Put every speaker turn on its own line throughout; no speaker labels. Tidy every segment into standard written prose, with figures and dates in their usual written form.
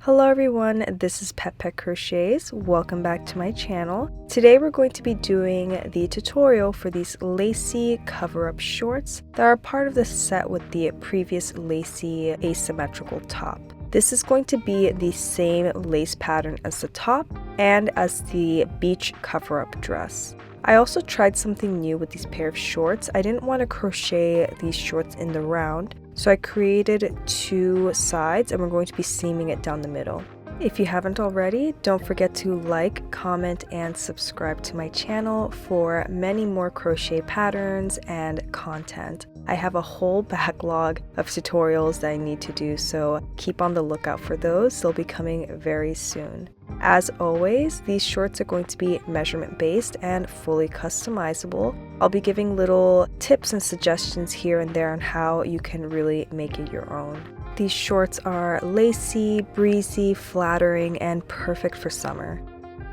Hello everyone, this is Pet Crochets. Welcome back to my channel. Today we're going to be doing the tutorial for these lacy cover-up shorts that are part of the set with the previous lacy asymmetrical top. This is going to be the same lace pattern as the top and as the beach cover-up dress. I also tried something new with these pair of shorts. I didn't want to crochet these shorts in the round, so I created two sides and we're going to be seaming it down the middle. If you haven't already, don't forget to like, comment, and subscribe to my channel for many more crochet patterns and content. I have a whole backlog of tutorials that I need to do, so keep on the lookout for those. They'll be coming very soon. As always, these shorts are going to be measurement based and fully customizable. I'll be giving little tips and suggestions here and there on how you can really make it your own. These shorts are lacy, breezy, flattering, and perfect for summer.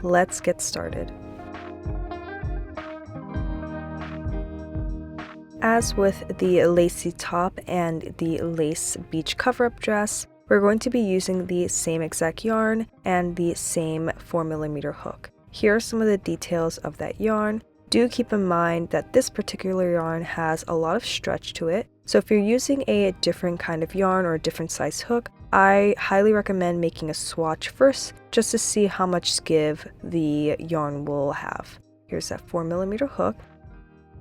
Let's get started. As with the lacy top and the lace beach cover-up dress, we're going to be using the same exact yarn and the same 4mm hook. Here are some of the details of that yarn. Do keep in mind that this particular yarn has a lot of stretch to it, so if you're using a different kind of yarn or a different size hook, I highly recommend making a swatch first just to see how much give the yarn will have. Here's that 4mm hook.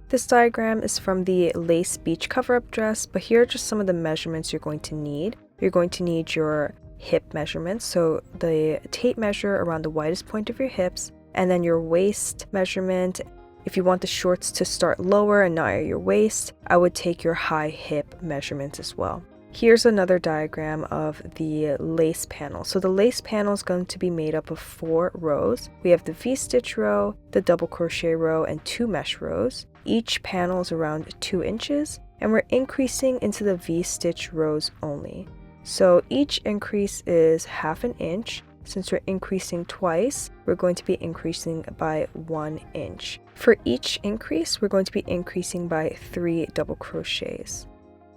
This diagram is from the lace beach cover-up dress, but here are just some of the measurements you're going to need. You're going to need your hip measurements, so the tape measure around the widest point of your hips, and then your waist measurement. If you want the shorts to start lower and not at your waist, I would take your high hip measurements as well. Here's another diagram of the lace panel. So the lace panel is going to be made up of 4 rows. We have the V-stitch row, the double crochet row, and 2 mesh rows. Each panel is around 2 inches, and we're increasing into the V-stitch rows only. So each increase is ½ an inch. Since we're increasing twice, we're going to be increasing by 1 inch. For each increase, we're going to be increasing by 3 double crochets.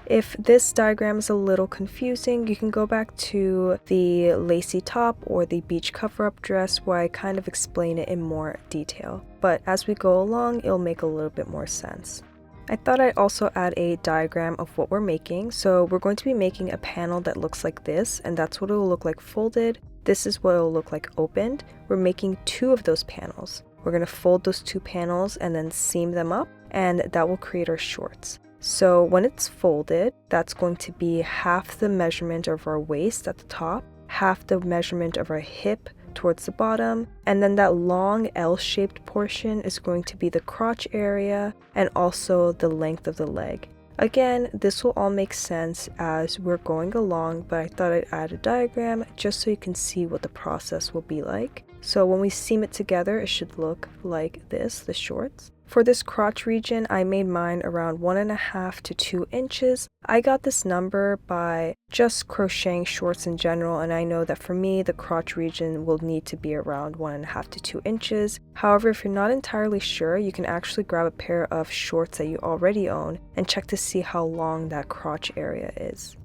If this diagram is a little confusing, you can go back to the lacy top or the beach cover-up dress where I kind of explain it in more detail. But as we go along, it'll make a little bit more sense. I thought I'd also add a diagram of what we're making. So we're going to be making a panel that looks like this, and that's what it will look like folded. This is what it will look like opened. We're making 2 of those panels. We're going to fold those 2 panels and then seam them up, and that will create our shorts. So when it's folded, that's going to be half the measurement of our waist at the top, half the measurement of our hip towards the bottom, and then that long L-shaped portion is going to be the crotch area and also the length of the leg. Again, this will all make sense as we're going along, but I thought I'd add a diagram just so you can see what the process will be like. So when we seam it together, it should look like this, the shorts. For this crotch region, I made mine around 1½ to 2 inches. I got this number by just crocheting shorts in general, and I know that for me, the crotch region will need to be around 1½ to 2 inches. However, if you're not entirely sure, you can actually grab a pair of shorts that you already own and check to see how long that crotch area is.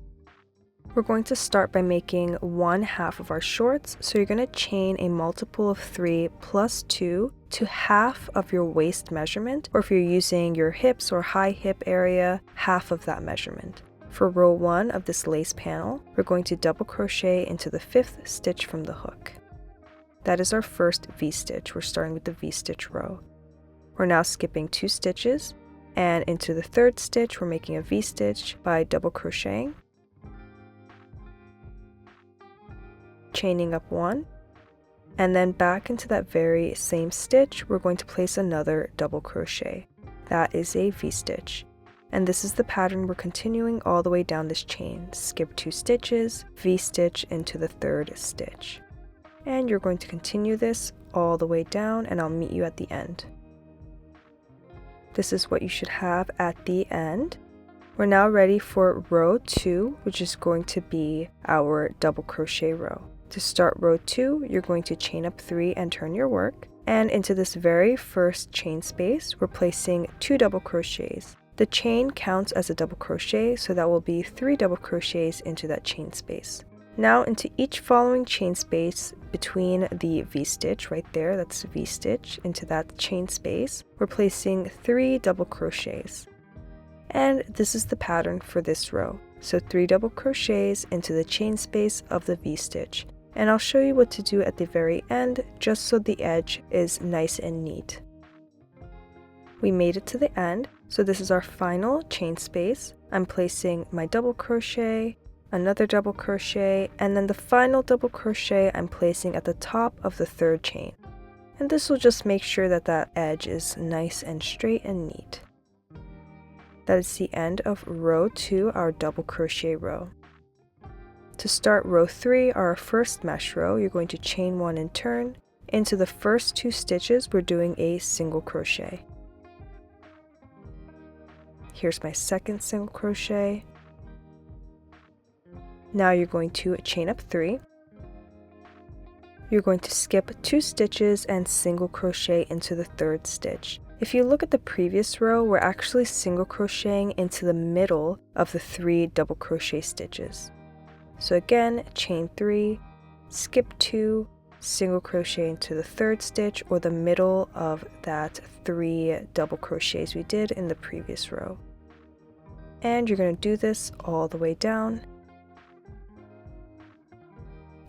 We're going to start by making 1/2 of our shorts, so you're going to chain a multiple of 3 plus 2 to half of your waist measurement, or if you're using your hips or high hip area, half of that measurement. For row 1 of this lace panel, we're going to double crochet into the 5th stitch from the hook. That is our first V-stitch. We're starting with the V-stitch row. We're now skipping 2 stitches, and into the 3rd stitch, we're making a V-stitch by double crocheting, chaining up 1, and then back into that very same stitch, we're going to place another double crochet. That is a V-stitch. And this is the pattern we're continuing all the way down this chain. Skip 2 stitches, V-stitch into the 3rd stitch. And you're going to continue this all the way down, and I'll meet you at the end. This is what you should have at the end. We're now ready for row 2, which is going to be our double crochet row. To start row 2, you're going to chain up 3 and turn your work. And into this very first chain space, we're placing 2 double crochets. The chain counts as a double crochet, so that will be 3 double crochets into that chain space. Now into each following chain space between the V-stitch right there, that's V-stitch, into that chain space, we're placing 3 double crochets. And this is the pattern for this row. So 3 double crochets into the chain space of the V-stitch. And I'll show you what to do at the very end, just so the edge is nice and neat. We made it to the end, so this is our final chain space. I'm placing my double crochet, another double crochet, and then the final double crochet I'm placing at the top of the 3rd chain. And this will just make sure that that edge is nice and straight and neat. That is the end of row 2, our double crochet row. To start row 3, our first mesh row, you're going to chain 1 and turn. Into the first 2 stitches, we're doing a single crochet. Here's my second single crochet. Now you're going to chain up 3. You're going to skip 2 stitches and single crochet into the 3rd stitch. If you look at the previous row, we're actually single crocheting into the middle of the 3 double crochet stitches. So again, chain 3, skip 2, single crochet into the 3rd stitch or the middle of that 3 double crochets we did in the previous row. And you're going to do this all the way down.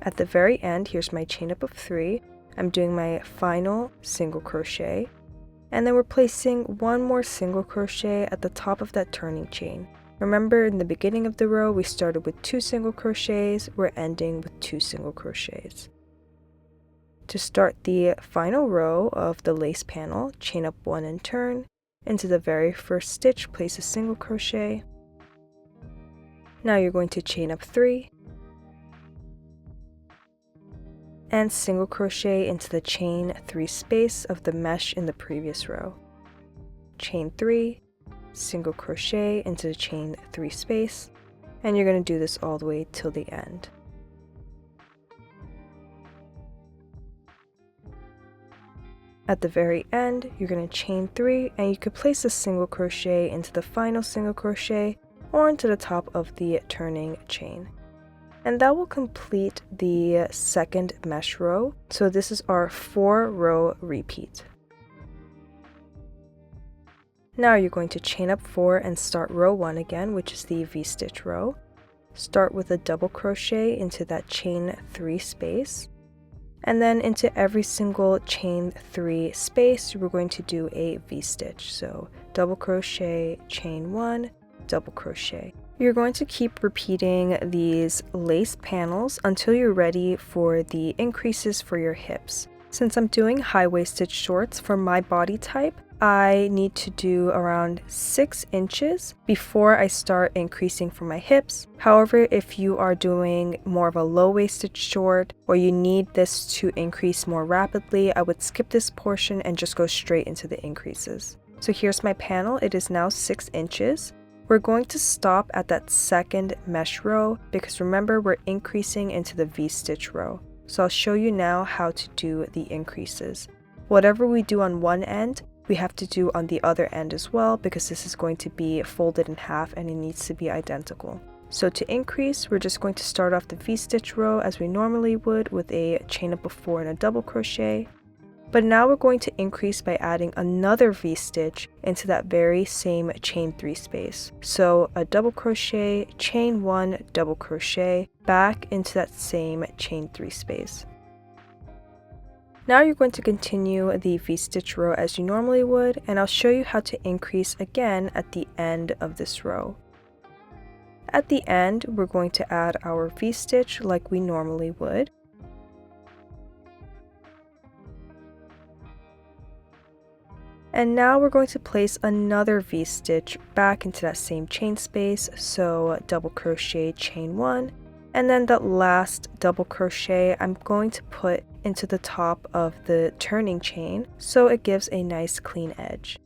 At the very end, here's my chain up of 3. I'm doing my final single crochet, and then we're placing 1 more single crochet at the top of that turning chain. Remember, in the beginning of the row, we started with 2 single crochets, we're ending with 2 single crochets. To start the final row of the lace panel, chain up 1 and turn. Into the very first stitch, place a single crochet. Now you're going to chain up 3 and single crochet into the chain 3 space of the mesh in the previous row. Chain 3, single crochet into the chain 3 space, and you're going to do this all the way till the end. At the very end, you're going to chain 3, and you could place a single crochet into the final single crochet or into the top of the turning chain. And that will complete the second mesh row. So this is our 4-row repeat. Now you're going to chain up 4 and start row 1 again, which is the V-stitch row. Start with a double crochet into that chain 3 space. And then into every single chain 3 space, we're going to do a V-stitch. So double crochet, chain 1, double crochet. You're going to keep repeating these lace panels until you're ready for the increases for your hips. Since I'm doing high-waisted shorts for my body type, I need to do around 6 inches before I start increasing for my hips. However, if you are doing more of a low-waisted short or you need this to increase more rapidly, I would skip this portion and just go straight into the increases. So here's my panel. It is now 6 inches. We're going to stop at that second mesh row because remember, we're increasing into the V-stitch row. So I'll show you now how to do the increases. Whatever we do on one end, we have to do on the other end as well because this is going to be folded in half and it needs to be identical. So to increase, we're just going to start off the V-stitch row as we normally would with a chain up of 4 and a double crochet. But now we're going to increase by adding another V-stitch into that very same chain 3 space. So a double crochet, chain 1, double crochet, back into that same chain 3 space. Now you're going to continue the V-stitch row as you normally would, and I'll show you how to increase again at the end of this row. At the end, we're going to add our V-stitch like we normally would. And now we're going to place another V-stitch back into that same chain space, so double crochet, chain 1, and then that last double crochet I'm going to put into the top of the turning chain so it gives a nice clean edge.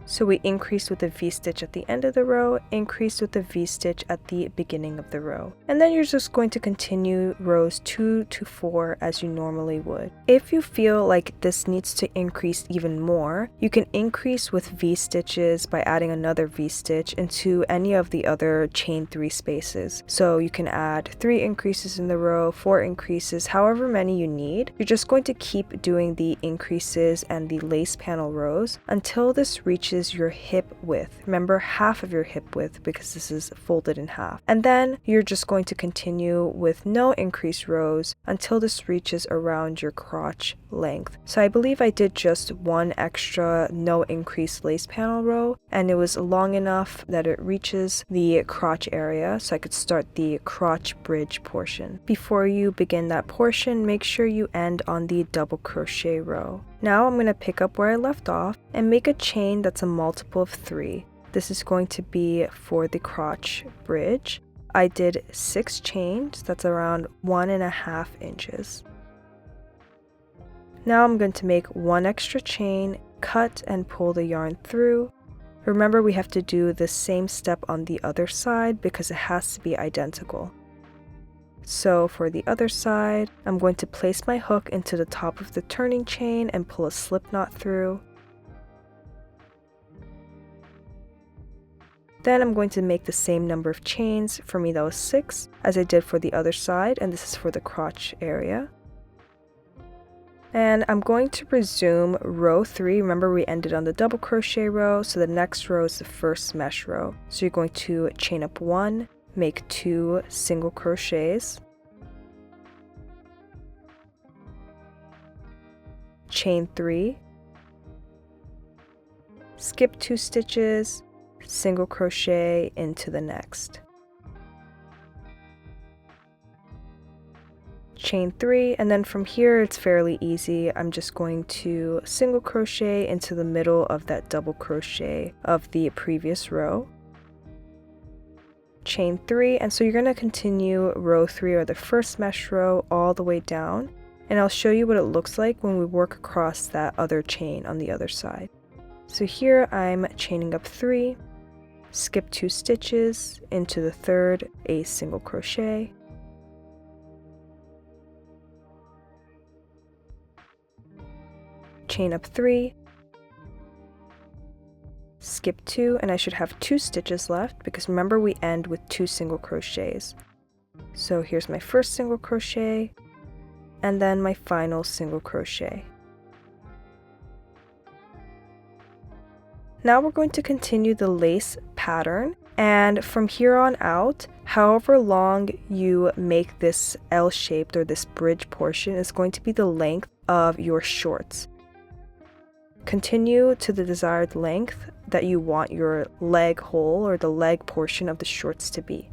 So we increase with a V-stitch at the end of the row, increase with a V-stitch at the beginning of the row. And then you're just going to continue rows 2 to 4 as you normally would. If you feel like this needs to increase even more, you can increase with V-stitches by adding another V-stitch into any of the other chain 3 spaces. So you can add 3 increases in the row, 4 increases, however many you need. You're just going to keep doing the increases and the lace panel rows until this reaches your hip width. Remember, half of your hip width because this is folded in half. And then you're just going to continue with no increase rows until this reaches around your crotch length. So I believe I did just one extra no increase lace panel row, and it was long enough that it reaches the crotch area, so I could start the crotch bridge portion. Before you begin that portion, make sure you end on the double crochet row. Now I'm going to pick up where I left off and make a chain that's a multiple of 3. This is going to be for the crotch bridge. I did 6 chains, that's around 1.5 inches. Now I'm going to make 1 extra chain, cut and pull the yarn through. Remember, we have to do the same step on the other side because it has to be identical. So for the other side, I'm going to place my hook into the top of the turning chain and pull a slip knot through. Then I'm going to make the same number of chains, for me that was 6, as I did for the other side, and this is for the crotch area. And I'm going to resume row 3. Remember, we ended on the double crochet row, so the next row is the first mesh row. So you're going to chain up 1, make 2 single crochets, chain 3, skip 2 stitches, single crochet into the next, chain 3, and then from here it's fairly easy. I'm just going to single crochet into the middle of that double crochet of the previous row, chain 3, and so you're going to continue row 3 or the first mesh row all the way down, and I'll show you what it looks like when we work across that other chain on the other side. So here I'm chaining up 3, skip 2 stitches into the third, a single crochet, chain up 3, skip 2, and I should have 2 stitches left because remember we end with 2 single crochets. So here's my first single crochet and then my final single crochet. Now we're going to continue the lace pattern, and from here on out, however long you make this L-shaped or this bridge portion is going to be the length of your shorts. Continue to the desired length that you want your leg hole or the leg portion of the shorts to be.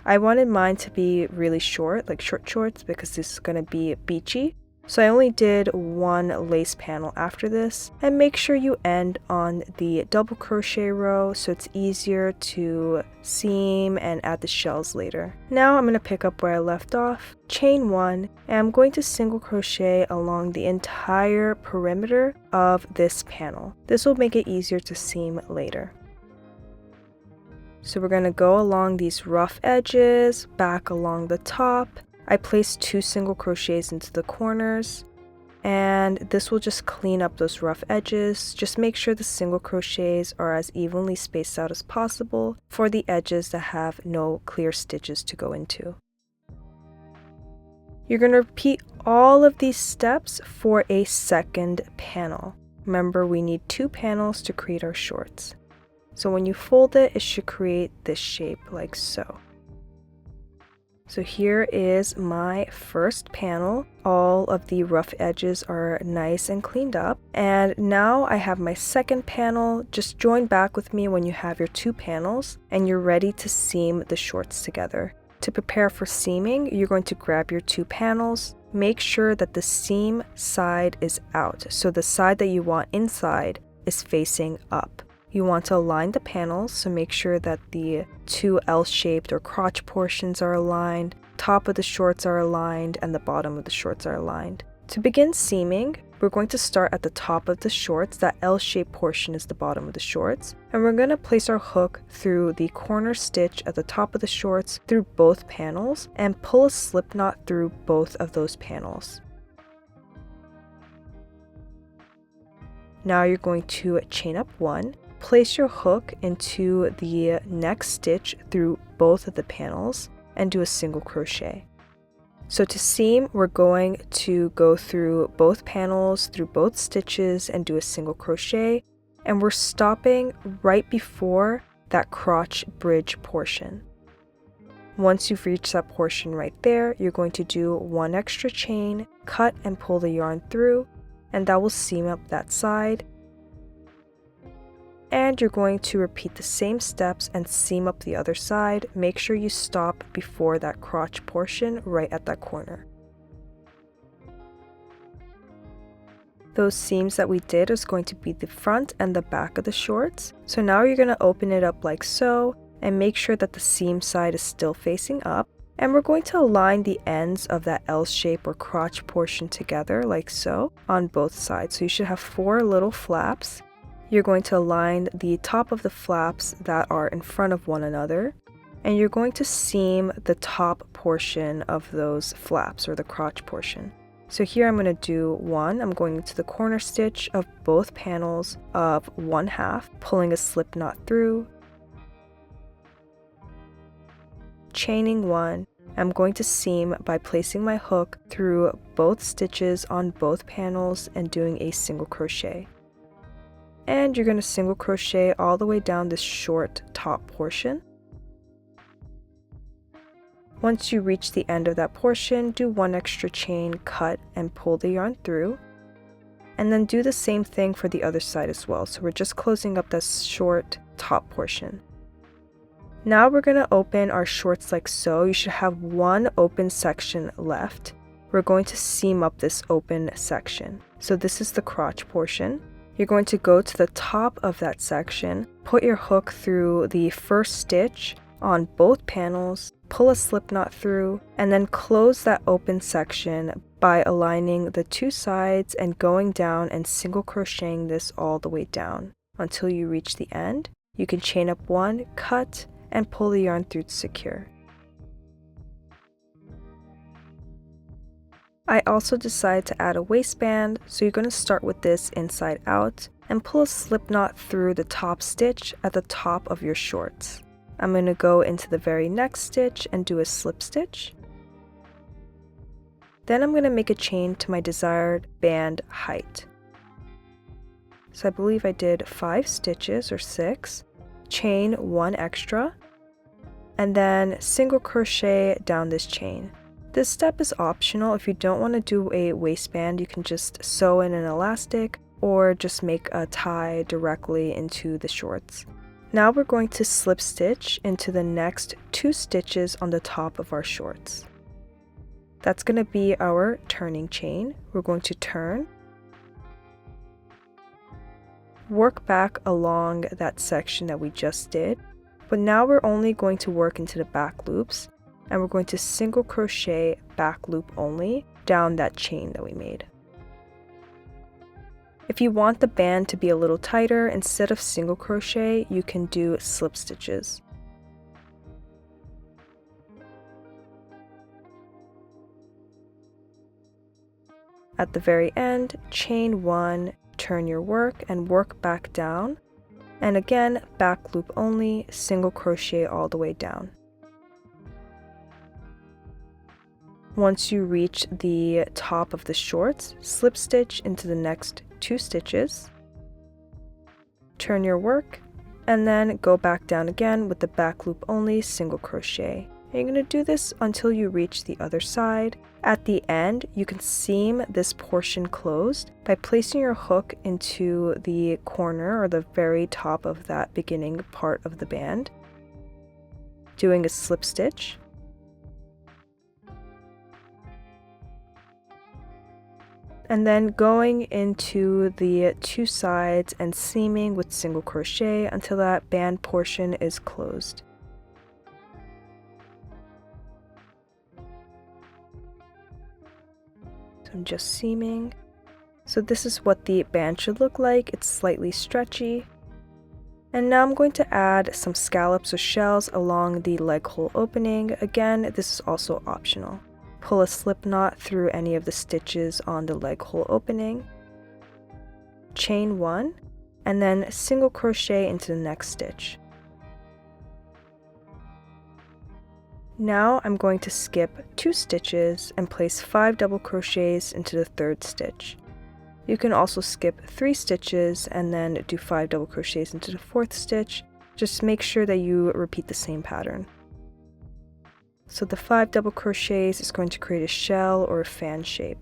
I wanted mine to be really short, like short shorts, because this is going to be beachy. So I only did 1 lace panel after this, and make sure you end on the double crochet row so it's easier to seam and add the shells later. Now I'm going to pick up where I left off, chain 1, and I'm going to single crochet along the entire perimeter of this panel. This will make it easier to seam later. So we're going to go along these rough edges, back along the top. I placed 2 single crochets into the corners, and this will just clean up those rough edges. Just make sure the single crochets are as evenly spaced out as possible for the edges that have no clear stitches to go into. You're going to repeat all of these steps for a second panel. Remember, we need 2 panels to create our shorts. So when you fold it, it should create this shape like so. So here is my first panel. All of the rough edges are nice and cleaned up. And now I have my second panel. Just join back with me when you have your 2 panels and you're ready to seam the shorts together. To prepare for seaming, you're going to grab your 2 panels. Make sure that the seam side is out. So the side that you want inside is facing up. You want to align the panels, so make sure that the 2 L-shaped or crotch portions are aligned, top of the shorts are aligned, and the bottom of the shorts are aligned. To begin seaming, we're going to start at the top of the shorts. That L-shaped portion is the bottom of the shorts. And we're going to place our hook through the corner stitch at the top of the shorts through both panels and pull a slip knot through both of those panels. Now you're going to chain up 1, place your hook into the next stitch through both of the panels, and do a single crochet. So to seam, we're going to go through both panels, through both stitches, and do a single crochet, and we're stopping right before that crotch bridge portion. Once you've reached that portion right there, you're going to do 1 extra chain, cut and pull the yarn through, and that will seam up that side. And you're going to repeat the same steps and seam up the other side. Make sure you stop before that crotch portion right at that corner. Those seams that we did is going to be the front and the back of the shorts. So now you're going to open it up like so and make sure that the seam side is still facing up. And we're going to align the ends of that L shape or crotch portion together like so on both sides. So you should have 4 little flaps. You're going to align the top of the flaps that are in front of one another, and you're going to seam the top portion of those flaps or the crotch portion. So here I'm going to do 1. I'm going into the corner stitch of both panels of 1/2, pulling a slip knot through, chaining 1. I'm going to seam by placing my hook through both stitches on both panels and doing a single crochet. And you're going to single crochet all the way down this short top portion. Once you reach the end of that portion, do 1 extra chain, cut and pull the yarn through, and then do the same thing for the other side as well. So we're just closing up this short top portion. Now we're going to open our shorts like so. You should have 1 open section left. We're going to seam up this open section. So this is the crotch portion. You're going to go to the top of that section, put your hook through the first stitch on both panels, pull a slip knot through, and then close that open section by aligning the 2 sides and going down and single crocheting this all the way down until you reach the end. You can chain up 1, cut, and pull the yarn through to secure. I also decided to add a waistband, so you're going to start with this inside out and pull a slip knot through the top stitch at the top of your shorts. I'm going to go into the very next stitch and do a slip stitch. Then I'm going to make a chain to my desired band height. So I believe I did 5 stitches or 6, chain 1 extra, and then single crochet down this chain. This step is optional. If you don't want to do a waistband, you can just sew in an elastic or just make a tie directly into the shorts. Now we're going to slip stitch into the next 2 stitches on the top of our shorts. That's going to be our turning chain. We're going to turn, work back along that section that we just did, but now we're only going to work into the back loops, and we're going to single crochet back loop only down that chain that we made. If you want the band to be a little tighter, instead of single crochet, you can do slip stitches. At the very end, chain 1, turn your work and work back down, and again back loop only, single crochet all the way down. Once you reach the top of the shorts, slip stitch into the next 2 stitches, turn your work, and then go back down again with the back loop only, single crochet. And you're going to do this until you reach the other side. At the end, you can seam this portion closed by placing your hook into the corner or the very top of that beginning part of the band, doing a slip stitch, and then going into the 2 sides and seaming with single crochet until that band portion is closed. So I'm just seaming. So this is what the band should look like. It's slightly stretchy. And now I'm going to add some scallops or shells along the leg hole opening. Again, this is also optional. Pull a slip knot through any of the stitches on the leg hole opening. Chain 1, and then single crochet into the next stitch. Now I'm going to skip 2 stitches and place 5 double crochets into the 3rd stitch. You can also skip 3 stitches and then do 5 double crochets into the 4th stitch. Just make sure that you repeat the same pattern. So the 5 double crochets is going to create a shell or a fan shape.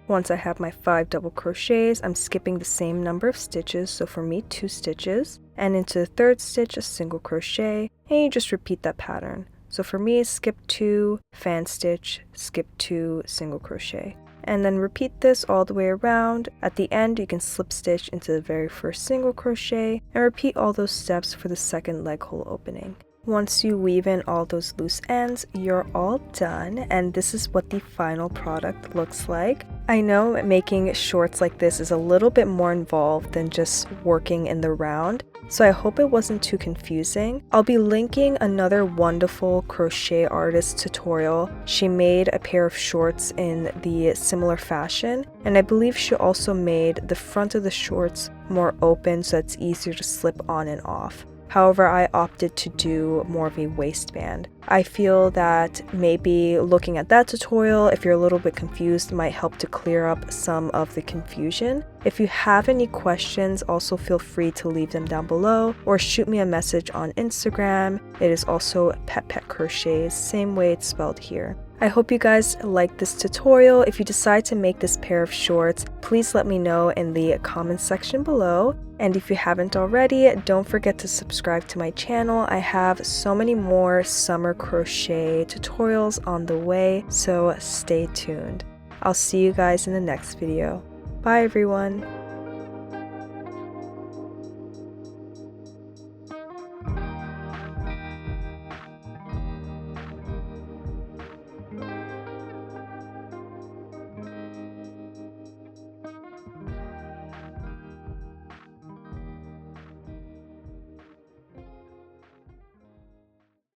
Once I have my 5 double crochets, I'm skipping the same number of stitches, so for me 2 stitches, and into the 3rd stitch a single crochet, and you just repeat that pattern. So for me, skip 2, fan stitch, skip 2, single crochet. And then repeat this all the way around. At the end, you can slip stitch into the very first single crochet, and repeat all those steps for the 2nd leg hole opening. Once you weave in all those loose ends, you're all done, and this is what the final product looks like. I know making shorts like this is a little bit more involved than just working in the round, so I hope it wasn't too confusing. I'll be linking another wonderful crochet artist tutorial. She made a pair of shorts in the similar fashion, and I believe she also made the front of the shorts more open so it's easier to slip on and off. However, I opted to do more of a waistband. I feel that maybe looking at that tutorial, if you're a little bit confused, might help to clear up some of the confusion. If you have any questions, also feel free to leave them down below or shoot me a message on Instagram. It is also Pet Crochets, same way it's spelled here. I hope you guys liked this tutorial. If you decide to make this pair of shorts, please let me know in the comments section below. And if you haven't already, don't forget to subscribe to my channel. I have so many more summer crochet tutorials on the way, so stay tuned. I'll see you guys in the next video. Bye everyone!